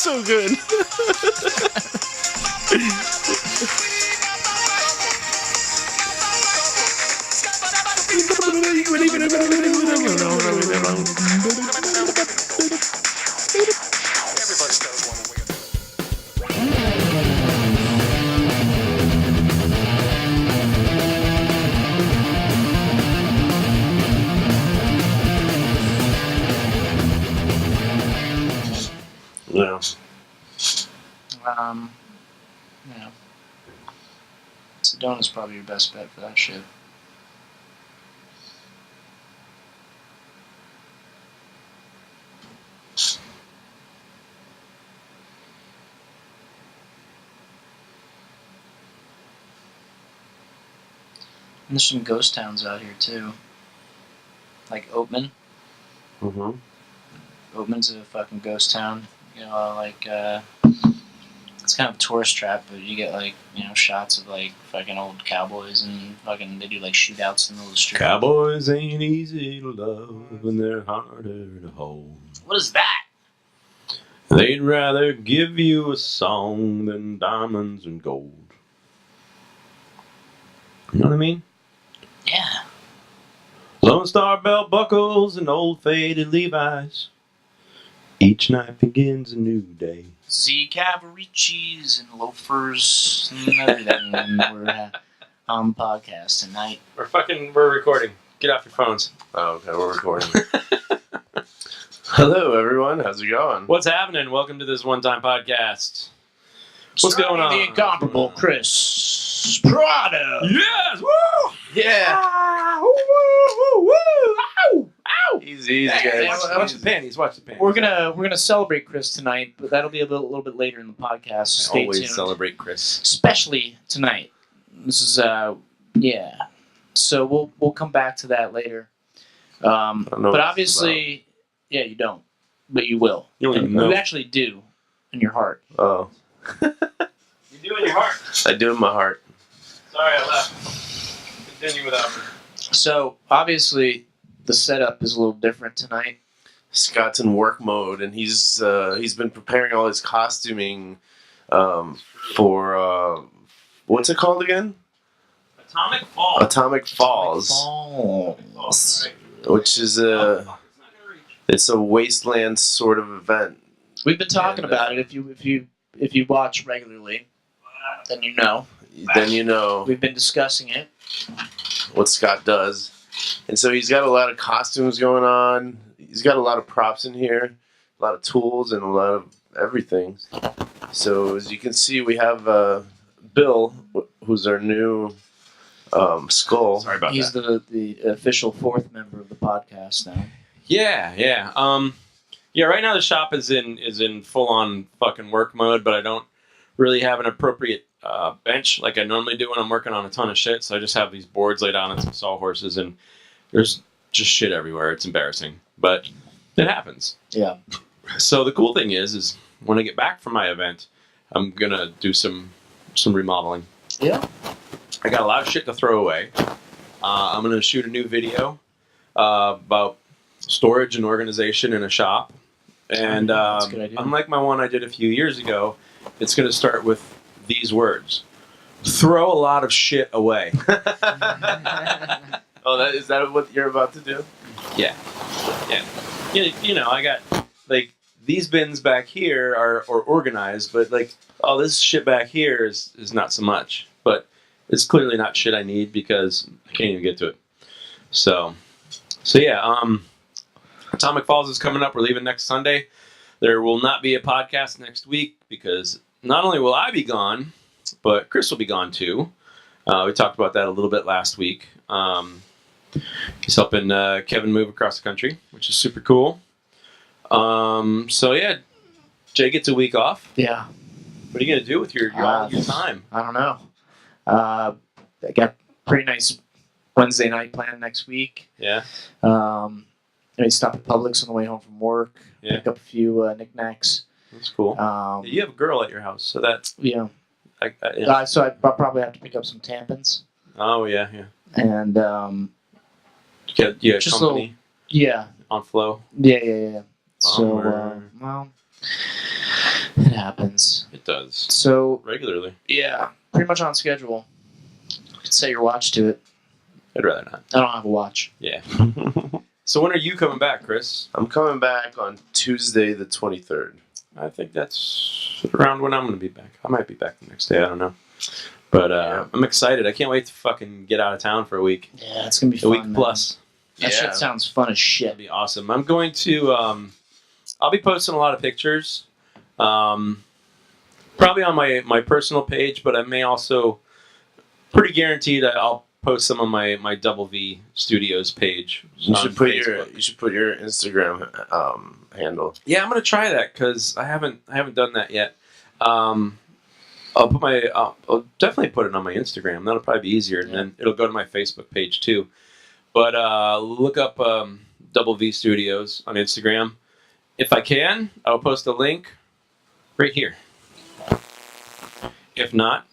so good. Yeah. Yeah. Sedona's probably your best bet for that shit. And there's some ghost towns out here too. Like Oatman. Mm-hmm. Oatman's a fucking ghost town. You know, like it's kind of a tourist trap, but you get like, you know, shots of like fucking old cowboys and fucking they do like shootouts in the middle of the street. Cowboys ain't easy to love and they're harder to hold. What is that? They'd rather give you a song than diamonds and gold. You know what I mean? Yeah. Lone Star belt buckles and old faded Levi's. Each night begins a new day. Z Cavaricci's and loafers and everything. And we're on the podcast tonight. We're recording. Get off your phones. Oh, okay, we're recording. Hello, everyone. How's it going? What's happening? Welcome to this one-time podcast. What's going on? The incomparable Chris Prado. Yes! Woo! Yeah. Ah, woo, woo, woo, woo. Ow! Ow! Easy, Hey, guys. Watch the panties. Watch the panties. We're gonna celebrate Chris tonight, but that'll be a little bit later in the podcast. So stay always tuned. celebrate Chris. Especially tonight. This is yeah. So we'll come back to that later. don't know But what obviously, yeah, you don't, but you will. You don't even know. You actually do in your heart. Oh, You do in your heart. I do in my heart. Sorry, I left. Continue without me. So obviously, the setup is a little different tonight. Scott's in work mode, and he's been preparing all his costuming for what's it called again? Atomic Falls. Atomic Falls, Falls. which is it's a wasteland sort of event. We've been talking And, about it. If you watch regularly, then you know. Then you know We've been discussing it. what Scott does. And so he's got a lot of costumes going on. He's got a lot of props in here, a lot of tools, and a lot of everything. So as you can see, we have Bill, who's our new Skull. Sorry about He's that. the official fourth member of the podcast now. Yeah. Yeah, right now the shop is in full on fucking work mode, but I don't really have an appropriate bench like I normally do when I'm working on a ton of shit. So I just have these boards laid out on some sawhorses, and there's just shit everywhere. It's embarrassing, but it happens. Yeah. So the cool thing is when I get back from my event, I'm gonna do some remodeling. Yeah. I got a lot of shit to throw away. I'm gonna shoot a new video about storage and organization in a shop. And That's a good idea. unlike my one I did a few years ago, it's going to start with these words: throw a lot of shit away. Oh, is that what you're about to do? Yeah. You know, I got like these bins back here are organized, but like all this shit back here is not so much. But it's clearly not shit I need because I can't even get to it. So yeah. Atomic Falls is coming up. We're leaving next Sunday. There will not be a podcast next week because not only will I be gone, but Chris will be gone too. We talked about that a little bit last week. He's helping Kevin move across the country, which is super cool. So yeah, Jay gets a week off. Yeah. What are you gonna do with your time? I don't know. I got pretty nice Wednesday night planned next week. Yeah. I stop at Publix on the way home from work. Yeah. Pick up a few knickknacks. That's cool. You have a girl at your house, so that's Yeah. yeah. So I'll probably have to pick up some tampons. Oh yeah. And Yeah, just company yeah. on flow. Yeah. So Bummer. well, It happens. It does So regularly. yeah, pretty much on schedule. You could set your watch to it. I'd rather not. I don't have a watch. Yeah. So when are you coming back, Chris? I'm coming back on Tuesday the 23rd. I think that's around when I'm going to be back. I might be back the next day. I don't know. But I'm excited. I can't wait to fucking get out of town for a week. Yeah, it's gonna be A fun. week man. plus. That Yeah. shit sounds fun as shit. That'd be awesome. I'm going to. I'll be posting a lot of pictures. Probably on my personal page, but I may also. Pretty guaranteed I'll post some on my Double V Studios page. You on should put Facebook. your Instagram handle. Yeah, I'm gonna try that because I haven't done that yet. I'll definitely put it on my Instagram. That'll probably be easier, and then it'll go to my Facebook page too. But look up Double V Studios on Instagram. If I can, I'll post a link right here. If not,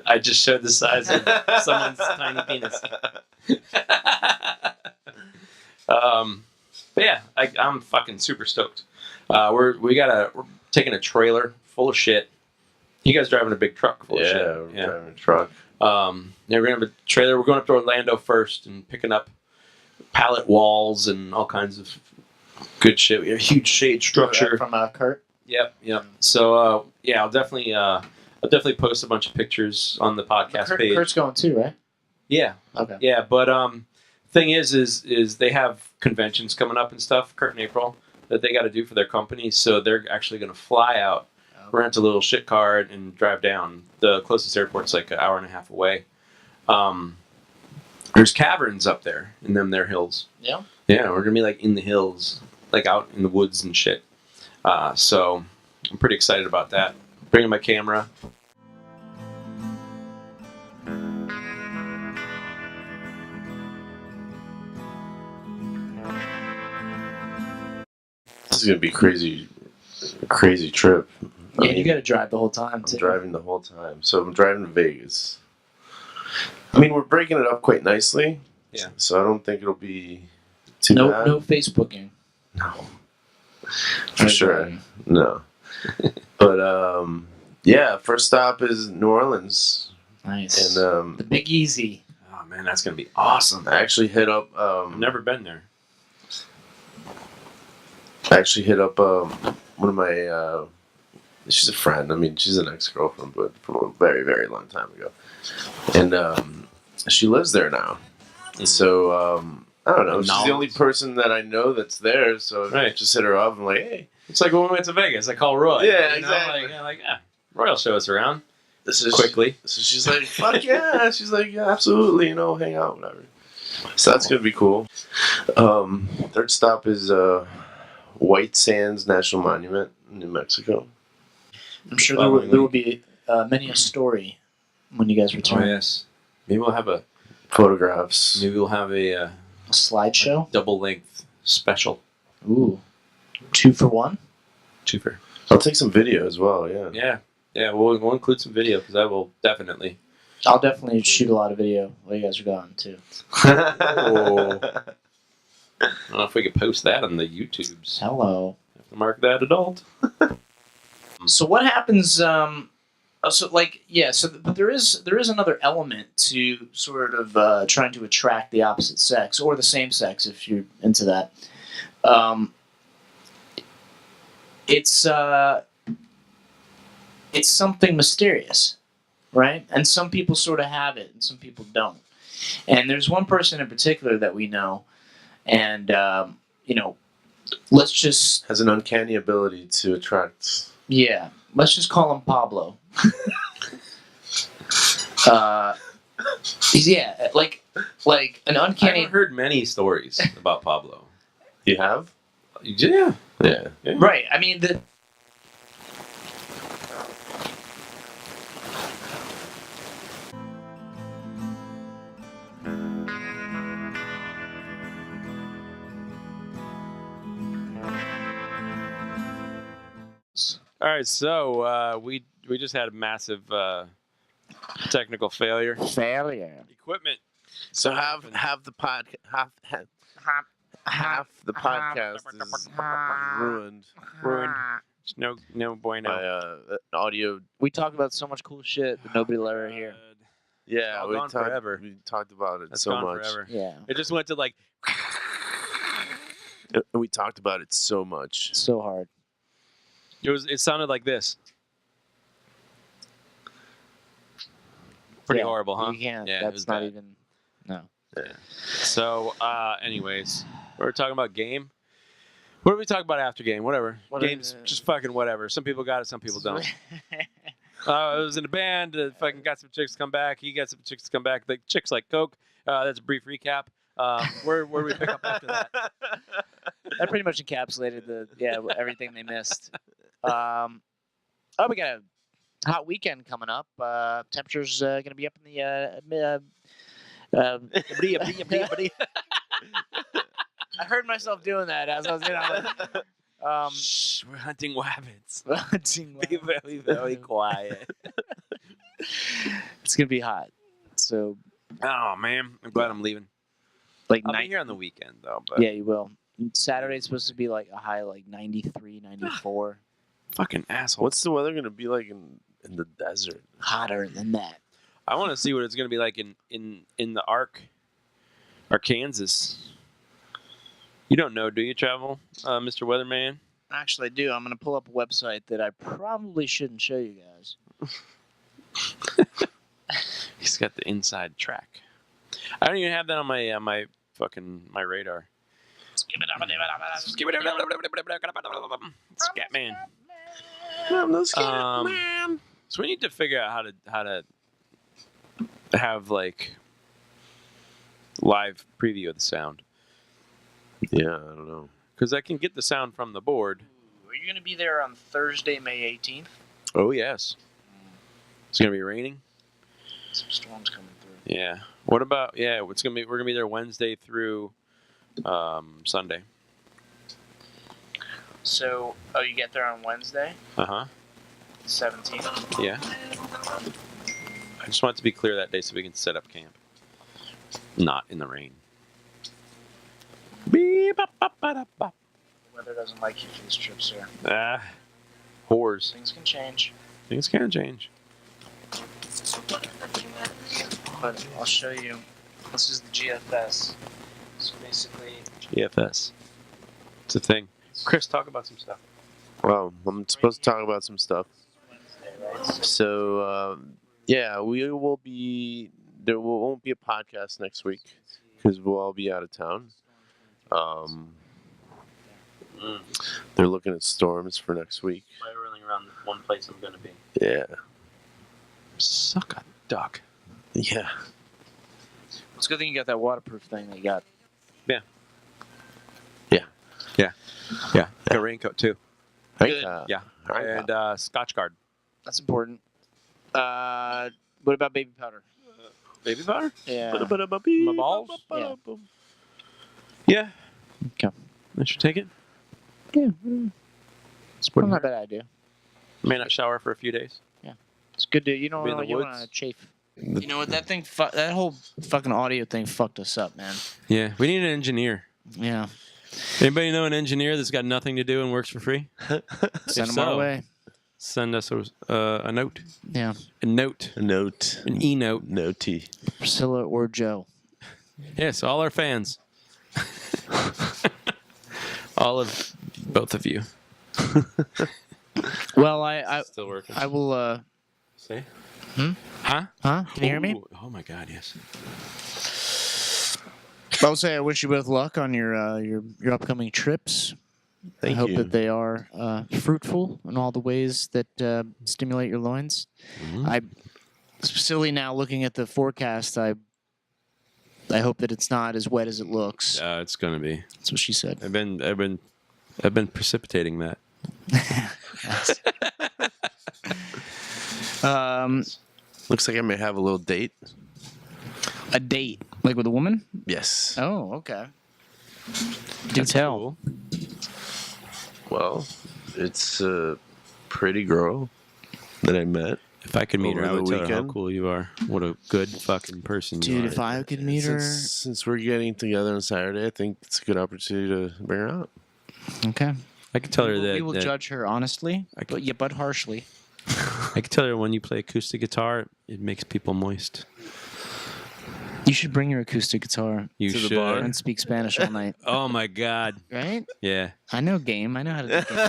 I just showed the size of someone's tiny penis. But yeah, I'm fucking super stoked. We're taking a trailer full of shit. You guys driving a big truck full of shit. We're driving a truck. We're gonna have a trailer. We're going up to Orlando first and picking up pallet walls and all kinds of good shit. We have a huge shade structure. From Kurt. Yep. So yeah, I'll definitely post a bunch of pictures on the podcast page. Kurt's going too, right? Yeah. Okay. Yeah, but thing is they have conventions coming up and stuff, Kurt and April, that they got to do for their company. So they're actually going to fly out, rent a little shit car, and drive down. The closest airport's like an hour and a half away. There's caverns up there in their hills. Yeah. Yeah, we're gonna be like in the hills, like out in the woods and shit. So I'm pretty excited about that. Bringing my camera. This is gonna be a crazy trip. Yeah, you got to drive the whole time I'm too. driving the whole time. So I'm driving to Vegas. I mean, we're breaking it up quite nicely. Yeah. So I don't think it'll be too No, bad. no Facebooking. No. For sure. No. But yeah, first stop is New Orleans. Nice. And The Big Easy. Oh man, that's gonna be awesome. I actually hit up I've never been there. one of my she's a friend. I mean, she's an ex-girlfriend, but from a very, very long time ago. And she lives there now. So I don't know. She's the only person that I know that's there. So I Right. just hit her up and like, hey, It's like when we went to Vegas. I call Roy. Yeah, you know, exactly. Roy will show us around this is quickly. So she's like, fuck yeah. She's like, yeah, absolutely. Hang out, whatever. So that's gonna be cool. Third stop is White Sands National Monument, New Mexico. I'm sure there will be many a story when you guys Oh return. yes. Maybe we'll have a Photographs. A slideshow. double length special. Ooh, 2 for 1. Twofer. I'll take some video as well. Yeah. Yeah. We'll include some video because I will definitely. I'll definitely shoot a lot of video while you guys are gone too. Oh. I don't know if we could post that on the YouTubes. Hello. Have to mark that adult. So what happens? But there is another element to sort of trying to attract the opposite sex or the same sex if you're into that. It's something mysterious, right? And some people sort of have it, and some people don't. And there's one person in particular that we know, and let's just Has an uncanny ability to attract. let's just call him Pablo. Like an I uncanny. haven't heard many stories about Pablo. You have? Yeah. Yeah. Right. I mean, All right, so we just had a massive technical failure. Equipment. So half the podcast half the podcast is ruined. Ruined. No bueno. My audio. We talk about so much cool shit that nobody will ever hear. Yeah, all we gone forever. We talked about it That's so gone much. forever. Yeah, It just went to like. We talked about it so much. so hard. It sounded like this. Pretty Yeah, horrible, huh? You can't. Yeah, it was that's not bad. even. No. So, anyways, we were talking about game. What did we talk about after game? Whatever. What Game's is- just fucking whatever. Some people got it, some people don't. I was in a band. Fucking got some chicks to come back. He got some chicks to come back. The chicks like Coke. That's a brief recap. Where do we pick up after that? That pretty much encapsulated everything they missed. We got a hot weekend coming up. Temperatures going to be up in the. I heard myself doing that as I was in. Shh, we're hunting rabbits. Hunting Be very, very quiet. It's gonna be hot. So Oh man, I'm glad I'm leaving. like I'll be night. here on the weekend though. But Yeah, you will. Saturday's supposed to be like a high like 93, 94. fucking asshole. What's the weather gonna be like in the desert? Hotter than that. I want to see what it's going to be like in the Arkansas. You don't know, do you, Travel, Mr. Weatherman? Actually, I do. I'm gonna pull up a website that I probably shouldn't show you guys. He's got the inside track. I don't even have that on my radar. Scatman. So we need to figure out how to have like live preview of the sound, Yeah, I don't know. because I can get the sound from the board. Are you gonna be there on Thursday, May 18th? Oh yes, it's gonna be raining. Some storms coming through. Yeah. What about It's gonna be we're gonna be there Wednesday through Sunday. So, you get there on Wednesday, 17th. Yeah. I just want it to be clear that day so we can set up camp, not in the rain. The weather doesn't like you for this trip, sir. Whores. Things can change, Things can change. but I'll show you. This is the GFS. So basically, EFS. It's a thing. Chris, talk about some stuff. Well, I'm supposed to talk about some stuff. Wednesday, right? So So yeah, we will be. Won't be a podcast next week because we'll all be out of town. They're looking at storms for next week. Spiraling around one place I'm gonna be. Yeah, Suck a duck. yeah. it's a good thing you got that waterproof thing that you got. Yeah. Got a raincoat too. Good. Yeah. Raincoat. And Scotch guard. That's important. What about baby powder? Baby powder? Yeah. My balls? Yeah. Yeah. Okay. I should take it. Yeah. It's Not a bad idea. May not shower for a few days. It's good to you don't Be in the want woods. to chafe. You know what that thing? That whole fucking audio thing fucked us up, man. Yeah. We need an engineer. Yeah. Anybody know an engineer that's got nothing to do and works for free? Send them so, our way. Send us a note. Yeah. A note. A note. An e-note. No tea. Priscilla or Joe. Yes, all our fans. All of both of you. Well, I Still working. I will. Say? Hmm? Huh? Huh? Can you hear me? Ooh, oh my God! Yes. I will say I wish you both luck on your upcoming trips. Thank I hope you. that they are fruitful in all the ways that stimulate your loins. Mhm. I silly now looking at the forecast. I hope that it's not as wet as it looks. It's gonna be. That's what she said. I've been precipitating that. Looks like I may have a little date. A date, like with a woman? Yes. Oh, okay. Do That's tell. cool. Well, it's a pretty girl that I met. If I could meet her, Over I the would tell her how weekend? cool you are. What a good fucking person you Dude, are. if I could meet her. Since we're getting together on Saturday, I think it's a good opportunity to bring her out. Okay. I can tell her we that. will that judge her honestly, I can- but harshly. I can tell her when you play acoustic guitar, it makes people moist. You should bring your acoustic guitar You To the should. bar? and speak Spanish all night. Oh my God. Right? Yeah. I know game. I know how to do game.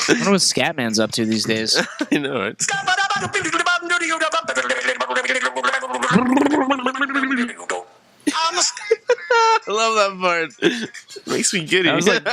I wonder what Scatman's up to these days. I know, right? I love that part. Makes me giddy. That was like